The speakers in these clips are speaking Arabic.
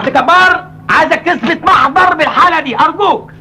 جبار عايزك تثبت محضر بالحاله دي ارجوك.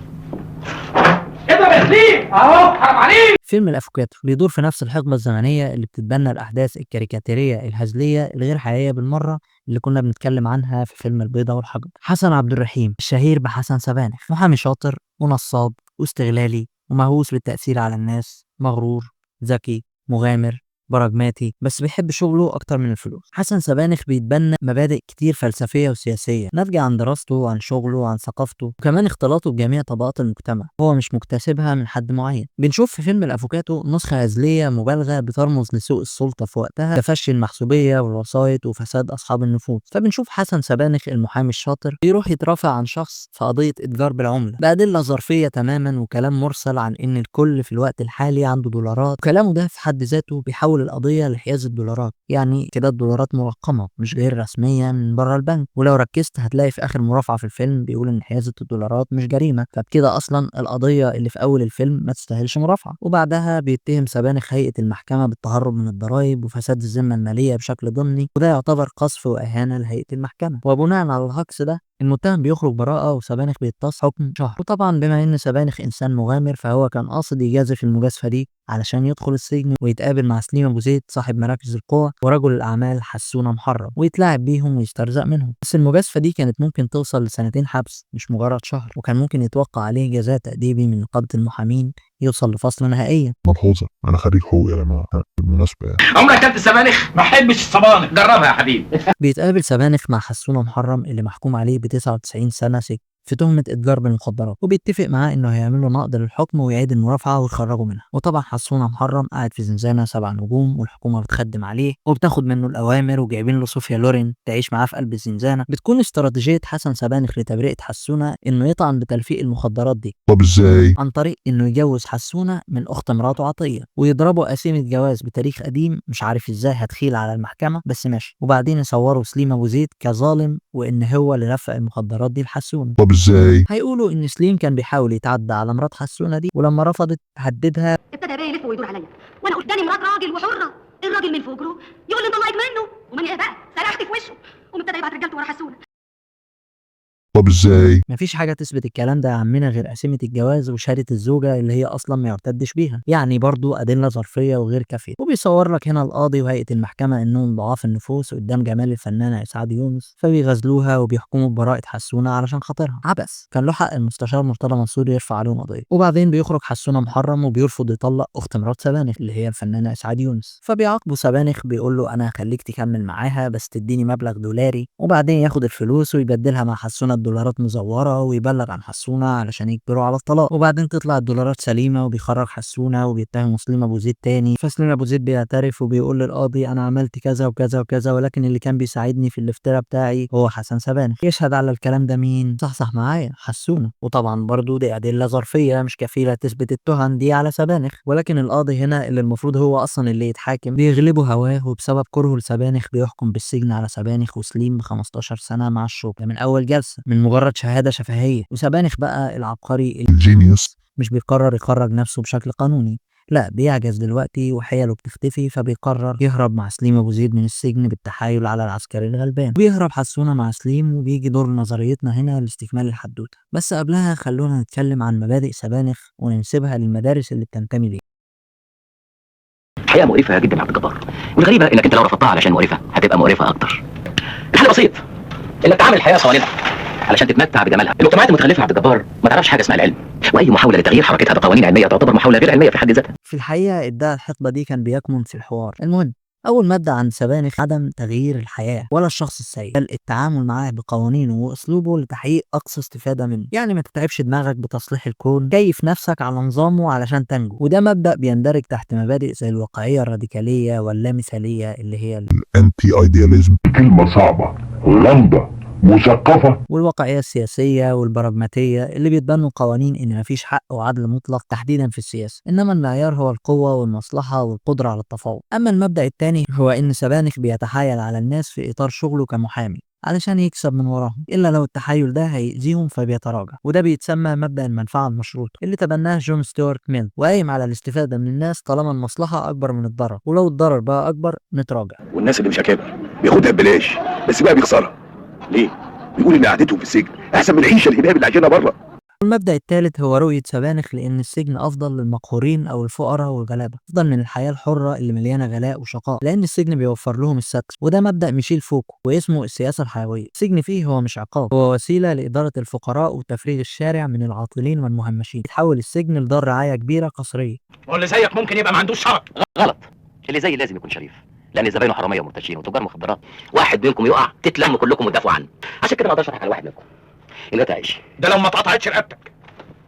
اضرب يا سليم اهو، حرام عليك. فيلم الافوكاتو بيدور في نفس الحقبه الزمنيه اللي بتتبنى الاحداث الكاريكاتيريه الهزليه الغير حقيقيه بالمره اللي كنا بنتكلم عنها في فيلم البيضه والحجر. حسن عبد الرحيم الشهير بحسن سبانخ محامي شاطر ونصاب واستغلالي ومهووس بالتاثير على الناس، مغرور، ذكي، مغامر، براجماتي، بس بيحب شغله اكتر من الفلوس. حسن سبانخ بيتبنى مبادئ كتير فلسفيه وسياسيه ناتجه عن دراسته وعن شغله وعن ثقافته وكمان اختلاطه بجميع طبقات المجتمع، هو مش مكتسبها من حد معين. بنشوف في فيلم الافوكاتو نسخه هزليه مبالغه بترمز لسوء السلطه في وقتها، تفشي المحسوبيه والوسائط وفساد اصحاب النفوذ. فبنشوف حسن سبانخ المحامي الشاطر بيروح يترافع عن شخص في قضيه اتجار بالعمله بادله ظرفيه تماما وكلام مرسل عن ان الكل في الوقت الحالي عنده دولارات، وكلامه ده في حد ذاته بيحول القضيه لحياز الدولارات، يعني كده الدولارات مرقمه مش غير رسميه من بره البنك. ولو ركزت هتلاقي في اخر مرافعه في الفيلم بيقول ان حيازه الدولارات مش جريمه، فبكده اصلا القضيه اللي في اول الفيلم ما تستاهلش مرافعه. وبعدها بيتهم سبانخ هيئه المحكمه بالتهرب من الضرائب وفساد الذمه الماليه بشكل ضمني، وده يعتبر قذف واهانه لهيئه المحكمه. وبناء على الهجص ده المتهم بيخرج براءة وسبانخ بيتص حكم شهر. وطبعا بما ان سبانخ انسان مغامر فهو كان قاصد يجازف المجازفة دي علشان يدخل السجن ويتقابل مع سليم ابو زيد صاحب مراكز القوة ورجل الاعمال حسونة محرم ويتلاعب بيهم ويسترزق منهم. بس المجازفة دي كانت ممكن توصل لسنتين حبس مش مجرد شهر، وكان ممكن يتوقع عليه جزاء تأديبي من نقابة المحامين يوصل لفصل نهائيا. ملحوظة، أنا خريج حقوق يا جماعة بالمناسبة يعني. عمرك اكلت السبانخ؟ ما احبش الصبانخ، جربها يا حبيبي. بيتقابل سبانخ مع حسونة محرم اللي محكوم عليه ب 99 سنة سجن في تهمة إتجار بالمخدرات، وبيتفق معاه إنه هيعمل له نقض للحكم ويعيد المرافعة ويخرجه منها. وطبعا حسونة محرم قاعد في زنزانة 7 نجوم والحكومة بتخدم عليه وبتاخد منه الأوامر، وجايبين له صوفيا لورين تعيش معاه في قلب الزنزانة. بتكون استراتيجية حسن سبانخ لتبرئة حسونة إنه يطعن بتلفيق المخدرات دي. طب إزاي؟ عن طريق إنه يجوز حسونة من أخت مراته عطية ويضربوا قسيمة جواز بتاريخ قديم مش عارف إزاي هتخيل على المحكمة بس ماشي. وبعدين يصوروا سليم أبو زيد كظالم وإن هو اللي لفق المخدرات دي لحسونة. طب إزاي؟ هيقولوا ان سليم كان بيحاول يتعدى على مرات حسونه دي، ولما رفضت هددها. ابتدى بقى يلف ويدور عليا وانا قدامي مرات راجل وحره، الراجل من فجره يقول لي نطلعك منه ومن ايه بقى سرحت في وشه وابتدى يبعت رجالته ورا حسونه. طب إزاي؟ مفيش حاجه تثبت الكلام ده يا عمنا غير قسيمه الجواز وشهاده الزوجه اللي هي اصلا ما يعتدش بيها، يعني برضو ادله ظرفيه وغير كافيه. وبيصور لك هنا القاضي وهيئه المحكمه انهم ضعاف النفوس قدام جمال الفنانه اسعاد يونس، فبيغزلوها وبيحكموا ببراءه حسونه علشان خاطرها. عبث. كان له حق المستشار مرتضى منصور يرفع عليهم قضيه. وبعدين بيخرج حسونه محرم وبيرفض يطلق اخت مرات سبانخ اللي هي الفنانه اسعاد يونس، فبيعاقبوا سبانخ بيقول له انا هخليك تكمل معاها بس تديني مبلغ دولاري، وبعدين ياخد الفلوس ويبدلها مع حسونه الدولارات مزوره ويبلغ عن حسونه علشان يجبروا على الطلاق. وبعدين تطلع الدولارات سليمه وبيخرج حسونه وبيتهم سليم ابو زيد تاني، فسليم ابو زيد بيعترف وبيقول للقاضي انا عملت كذا وكذا وكذا ولكن اللي كان بيساعدني في الافتراء بتاعي هو حسن سبانخ. يشهد على الكلام ده مين؟ صح معايا، حسونه. وطبعا برضو دي ادله ظرفيه مش كفيله تثبت التهم دي على سبانخ، ولكن القاضي هنا اللي المفروض هو اصلا اللي يتحاكم بيغلبه هواه، وبسبب كرهه لسبانخ بيحكم بالسجن على سبانخ وسليم ب 15 سنه مع الشغل من اول جلسه من مجرد شهاده شفهيه. وسبانخ بقى العبقري الجينيوس مش بيقرر يخرج نفسه بشكل قانوني، لا بيعجز دلوقتي وحيله بتختفي، فبيقرر يهرب مع سليم ابو زيد من السجن بالتحايل على العسكري الغلبان. بيهرب حسونه مع سليم وبيجي دور نظريتنا هنا لاستكمال الحدوته. بس قبلها خلونا نتكلم عن مبادئ سبانخ وننسبها للمدارس اللي بتنتمي ليها. حقيقة مقرفة جدا يا عبد الجبار، والغريبة انك انت لو رفضتها علشان مقرفة هتبقى مقرفة اكتر. الحل بسيط، انك تعمل الحياة صوالحة علشان تتمتع بجمالها. المجتمعات المتخلفة يا عبد الجبار ما تعرفش حاجة اسمها العلم، واي محاولة لتغيير حركتها بقوانين علمية تعتبر محاولة غير علمية في حد ذاتها. في الحقيقة ادعاء الحقبة دي كان بيكمن في الحوار. المهم أول مادة عن سبانخ عدم تغيير الحياة ولا الشخص السيء، بل التعامل معاه بقوانينه وأسلوبه لتحقيق أقصى استفادة منه. يعني ما تتعبش دماغك بتصليح الكون، كيف نفسك على نظامه علشان تنجو. وده مبدأ بيندرج تحت مبادئ زي الواقعية الراديكالية واللامثالية اللي هي الأنتي أيدياليزم. كلمة صعبة غامضة مثقفة. والواقعية السياسية والبراجماتية اللي بيتبنوا قوانين إن مفيش حق وعدل مطلق تحديدا في السياسة، إنما المعيار هو القوة والمصلحة والقدرة على التفاوض. أما المبدأ الثاني هو إن سبانخ بيتحايل على الناس في إطار شغله كمحامي علشان يكسب من وراهم، إلا لو التحايل ده هيأذيهم فبيتراجع. وده بيتسمى مبدأ المنفعة المشروطة اللي تبناه جون ستيوارت ميل، وقايم على الاستفادة من الناس طالما المصلحة أكبر من الضرر، ولو الضرر بقى أكبر نتراجع. والناس اللي مش هكابر بياخدها ببلاش بس بقى بيخسرها ليه؟ بيقول ان قعدتهم في السجن احسن من العيشه الهباب اللي عايشينها بره. المبدأ الثالث هو رؤية سبانخ لأن السجن أفضل للمقهورين أو الفقراء والغلابة، أفضل من الحياة الحرة اللي مليانة غلاء وشقاء، لأن السجن بيوفر لهم الستر، وده مبدأ ميشيل فوكو واسمه السياسة الحيوية. السجن فيه هو مش عقاب، هو وسيلة لإدارة الفقراء وتفريغ الشارع من العاطلين والمهمشين. يتحول السجن لدار رعاية كبيرة قصرية. واللي زيك ممكن يبقى ما عندوش شرف. غلط. اللي زي لازم يكون شريف، لان زباينه حراميه ومرتشين وتجار مخدرات. واحد منكم يقع تتلموا كلكم وتدافعوا عنه. عشان كده ما اقدرش اضحك على واحد منكم. اللي تعيش ده لو ما اتقطعتش رقبتك.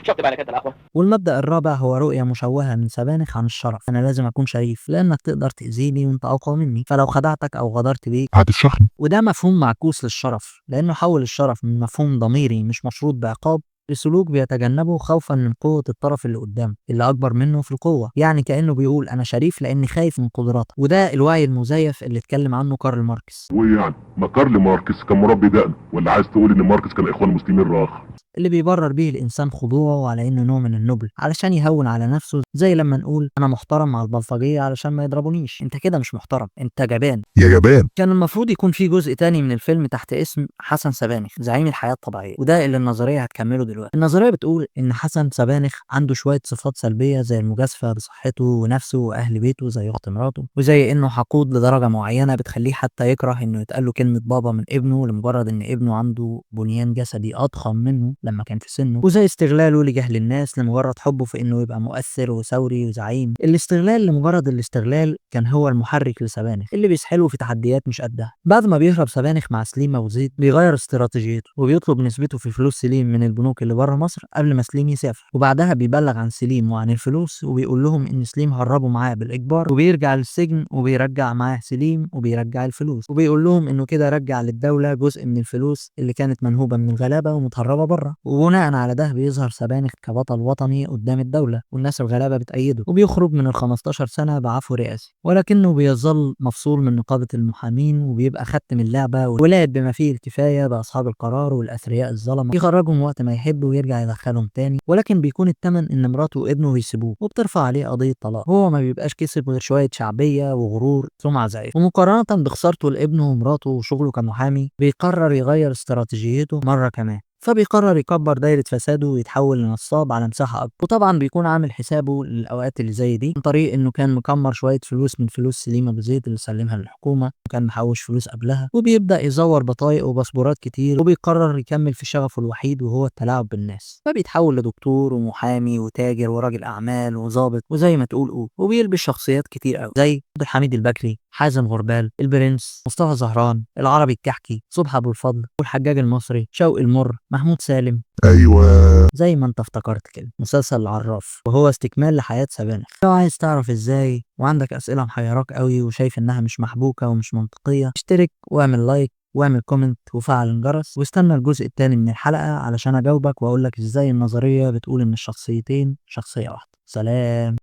شفت بقى كده الاخوه. والمبدأ الرابع هو رؤية مشوهة من سبانخ عن الشرف. أنا لازم أكون شريف لأنك تقدر تأذيني وأنت أقوى مني، فلو خدعتك أو غدرت بيك هتشرحني. وده مفهوم معكوس للشرف، لأنه حول الشرف من مفهوم ضميري مش مشروط بعقاب لسلوك بيتجنبه خوفا من قوة الطرف اللي قدامه اللي أكبر منه في القوة. يعني كأنه بيقول أنا شريف لأني خايف من قدراتك، وده الوعي المزيف اللي اتكلم عنه كارل ماركس. ويعني ما كارل ماركس كان مربي دقن، ولا عايز تقول ان ماركس كان اخوان المسلمين راخ؟ اللي بيبرر بيه الإنسان خضوعه على إنه نوع من النبل علشان يهون على نفسه، زي لما نقول أنا محترم مع البلطجية علشان ما يضربونيش. أنت كده مش محترم، أنت جبان. يا جبان. كان المفروض يكون في جزء تاني من الفيلم تحت اسم حسن سبانخ زعيم الحياة الطبيعية، وده اللي النظرية هتكمله دلوقتي. النظرية بتقول إن حسن سبانخ عنده شوية صفات سلبية زي المجازفة بصحته ونفسه وأهل بيته زي أخت مراته، وزي إنه حقود لدرجة معينة بتخليه حتى يكره إنه يتقال له كلمة بابا من ابنه لمجرد إن ابنه عنده بنيان جسدي أضخم منه لما كان في سنه، وزي استغلاله لجهل الناس لمجرد حبه في إنه يبقى مؤثر وثوري وزعيم. الاستغلال لمجرد الاستغلال كان هو المحرك لسبانخ اللي بيسحله في تحديات مش قدها. بعد ما بيهرب سبانخ مع سليم أبو زيد بيغير استراتيجيته وبيطلب نسبته في فلوس سليم من البنوك اللي بره مصر قبل ما سليم يسافر، وبعدها بيبلغ عن سليم وعن الفلوس وبيقول لهم إن سليم هربه معاه بالإجبار، وبيرجع للسجن وبيرجع معاه سليم وبيرجع الفلوس، وبيقول لهم إنه كده رجع للدولة جزء من الفلوس اللي كانت منهوبة من الغلابة ومتهربة بره. وبناء على ده بيظهر سبانخ كبطل وطني قدام الدولة والناس الغلابة بتأيده، وبيخرج من ال15 سنة بعفو رئاسي، ولكنه بيظل مفصول من نقابة المحامين وبيبقى ختم اللعبة ولاعب بما فيه الكفاية بأصحاب القرار والأثرياء الظلمة، يخرجهم وقت ما يحب ويرجع يدخلهم تاني، ولكن بيكون الثمن إن مراته وابنه يسيبوه وبترفع عليه قضية طلاق. هو ما بيبقاش كسب غير شوية شعبية وغرور سمعة زائفة، ومقارنة بخسارته لابنه ومراته وشغله كمحامي بيقرر يغير استراتيجيته مرة كمان، فبيقرر يكبر دايرة فساده ويتحول لنصاب على مساحة أكبر. وطبعا بيكون عامل حسابه للأوقات اللي زي دي عن طريق إنه كان مكمر شوية فلوس من فلوس سليم أبو زيد اللي سلمها للحكومة، وكان محوش فلوس قبلها، وبيبدأ يزور بطايق وباسبورات كتير، وبيقرر يكمل في شغفه الوحيد وهو التلاعب بالناس، فبيتحول لدكتور ومحامي وتاجر وراجل أعمال وظابط وزي ما تقول وبيلبس شخصيات كتير قوي زي عبد الحميد البكري، حازم غربال، البرنس، مصطفى زهران، العربي الكحكي، صبحي أبو الفضل، والحجاج المصري، شوقي المر، محمود سالم. ايوه زي ما انت افتكرت كده مسلسل العراف، وهو استكمال لحياة سبانخ. لو عايز تعرف ازاي وعندك اسئلة محيراك قوي وشايف انها مش محبوكة ومش منطقية، اشترك واعمل لايك واعمل كومنت وفعل الجرس واستنى الجزء التاني من الحلقة علشان اجاوبك واقولك ازاي النظرية بتقول ان الشخصيتين شخصية واحدة. سلام.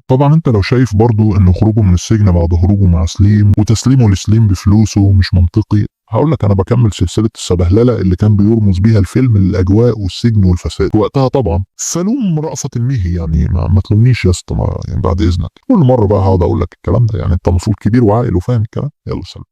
طبعا انت لو شايف برضو ان خروجه من السجن بعد هروبه مع سليم وتسليمه لسليم بفلوسه مش منطقي، هقول لك انا بكمل سلسله السبهلله اللي كان بيرمز بيها الفيلم للاجواء والسجن والفساد وقتها. طبعا فلوم رأفت الميهي، يعني ما تلومنيش يا اسطى، يعني بعد اذنك كل مره بقى هقعد اقول لك الكلام ده، يعني انت المفروض كبير وعاقل وفاهم الكلام. يلا سلام.